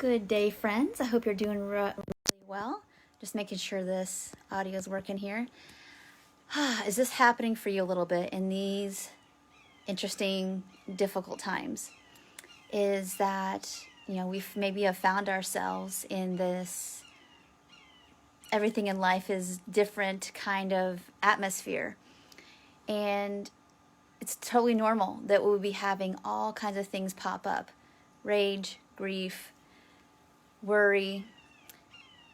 Good day, friends. I hope you're doing really well. Just making sure this audio is working here. Is this happening for you a little bit in these interesting, difficult times? Is that, we've maybe have found ourselves in this everything in life is different kind of atmosphere. And it's totally normal that we'll be having all kinds of things pop up. Rage, grief, worry,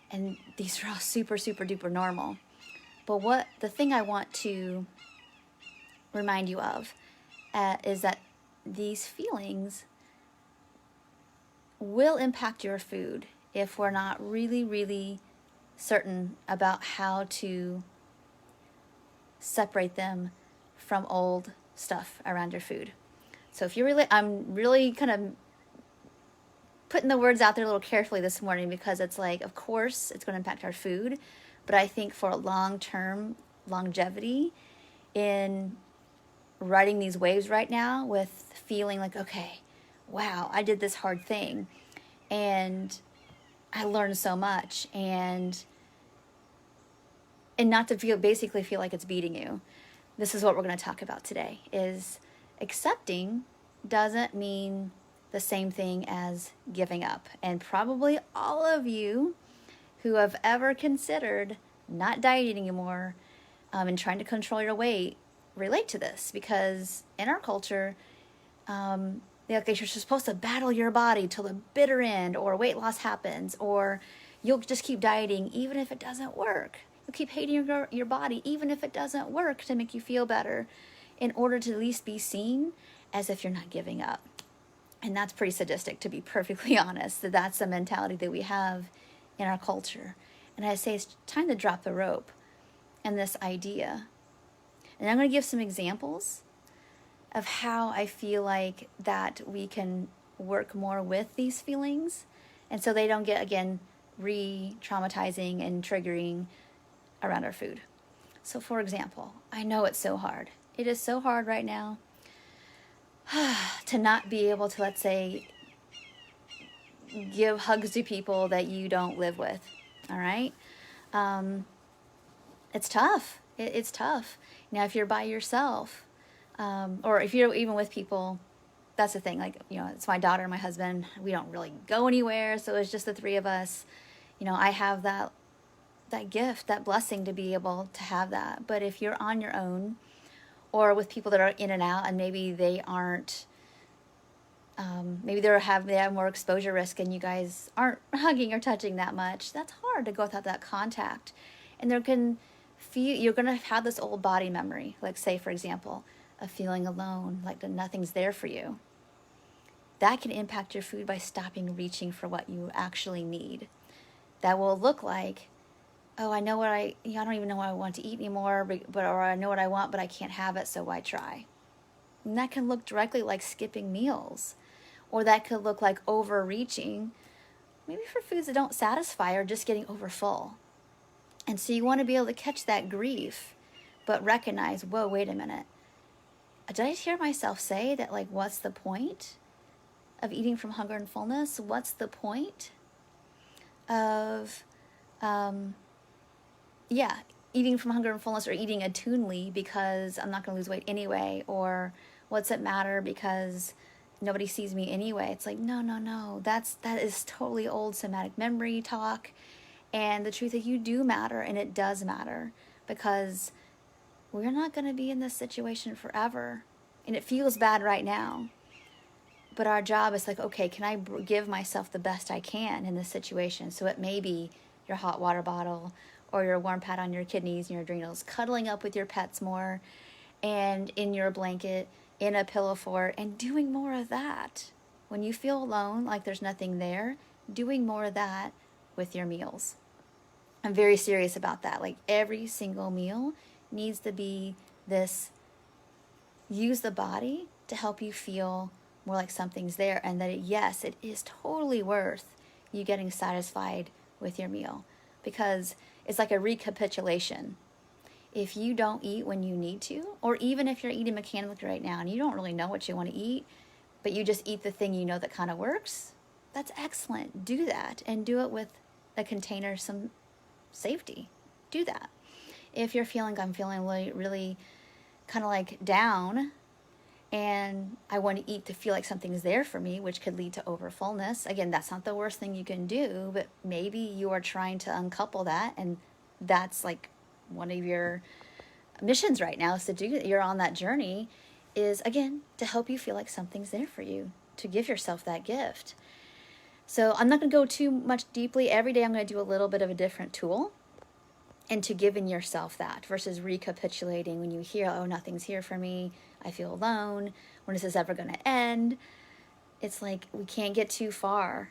and these are all super, super duper normal. But the thing I want to remind you of is that these feelings will impact your food if we're not really, really certain about how to separate them from old stuff around your food. So I'm really kind of putting the words out there a little carefully this morning because it's like, of course, it's going to impact our food. But I think for long-term longevity in riding these waves right now with feeling like, okay, wow, I did this hard thing and I learned so much, and not to basically feel like it's beating you. This is what we're going to talk about today, is accepting doesn't mean the same thing as giving up. And probably all of you who have ever considered not dieting anymore and trying to control your weight relate to this, because in our culture, you're supposed to battle your body till the bitter end, or weight loss happens, or you'll just keep dieting even if it doesn't work. You'll keep hating your body even if it doesn't work to make you feel better, in order to at least be seen as if you're not giving up. And that's pretty sadistic, to be perfectly honest. That's the mentality that we have in our culture. And I say it's time to drop the rope and this idea. And I'm going to give some examples of how I feel like that we can work more with these feelings, and so they don't get, again, re-traumatizing and triggering around our food. So for example, I know it's so hard. It is so hard right now to not be able to, let's say, give hugs to people that you don't live with. All right? It's tough. It's tough. Now, if you're by yourself, or if you're even with people, that's the thing. Like, it's my daughter and my husband. We don't really go anywhere, so it's just the three of us. I have that gift, that blessing to be able to have that. But if you're on your own, or with people that are in and out, and maybe they aren't, maybe they have more exposure risk, and you guys aren't hugging or touching that much, that's hard to go without that contact. And you're going to have this old body memory, like, say, for example, of feeling alone, like nothing's there for you. That can impact your food by stopping reaching for what you actually need. That will look like, oh, I know I don't even know what I want to eat anymore, or I know what I want, but I can't have it, so why try? And that can look directly like skipping meals, or that could look like overreaching, maybe for foods that don't satisfy, or just getting overfull. And so you want to be able to catch that grief, but recognize, whoa, wait a minute. Did I hear myself say that, like, what's the point of eating from hunger and fullness? What's the point of, eating from hunger and fullness, or eating attunely because I'm not going to lose weight anyway? Or what's it matter because nobody sees me anyway? It's like, no. That is totally old somatic memory talk. And the truth is, you do matter, and it does matter, because we're not going to be in this situation forever. And it feels bad right now. But our job is like, okay, can I give myself the best I can in this situation? So it may be your hot water bottle, or your warm pad on your kidneys and your adrenals, cuddling up with your pets more, and in your blanket, in a pillow fort, and doing more of that. When you feel alone, like there's nothing there, doing more of that with your meals. I'm very serious about that. Like, every single meal needs to be this, use the body to help you feel more like something's there, and that it is totally worth you getting satisfied with your meal, because it's like a recapitulation. If you don't eat when you need to, or even if you're eating mechanically right now and you don't really know what you want to eat, but you just eat the thing that kind of works, that's excellent. Do that, and do it with a container, some safety. Do that. If you're feeling, I'm feeling really, really kind of like down, and I want to eat to feel like something's there for me, which could lead to overfullness. Again, that's not the worst thing you can do, but maybe you are trying to uncouple that, and that's like one of your missions right now is to do, you're on that journey, is again to help you feel like something's there for you, to give yourself that gift. So I'm not going to go too much deeply. Every day I'm going to do a little bit of a different tool into giving yourself that, versus recapitulating when you hear, oh, nothing's here for me, I feel alone, when is this ever going to end? It's like we can't get too far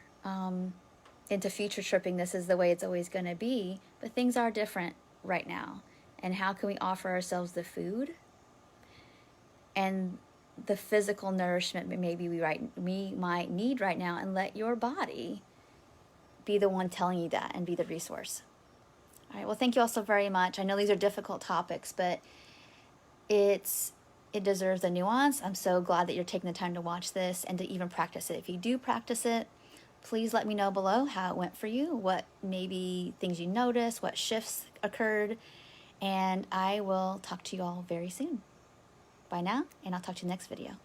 into future tripping. This is the way it's always going to be, but things are different right now. And how can we offer ourselves the food and the physical nourishment maybe we might need right now, and let your body be the one telling you that and be the resource. All right, well, thank you all so very much. I know these are difficult topics, but it deserves a nuance. I'm so glad that you're taking the time to watch this and to even practice it. If you do practice it, please let me know below how it went for you, what maybe things you noticed, what shifts occurred, and I will talk to you all very soon. Bye now, and I'll talk to you next video.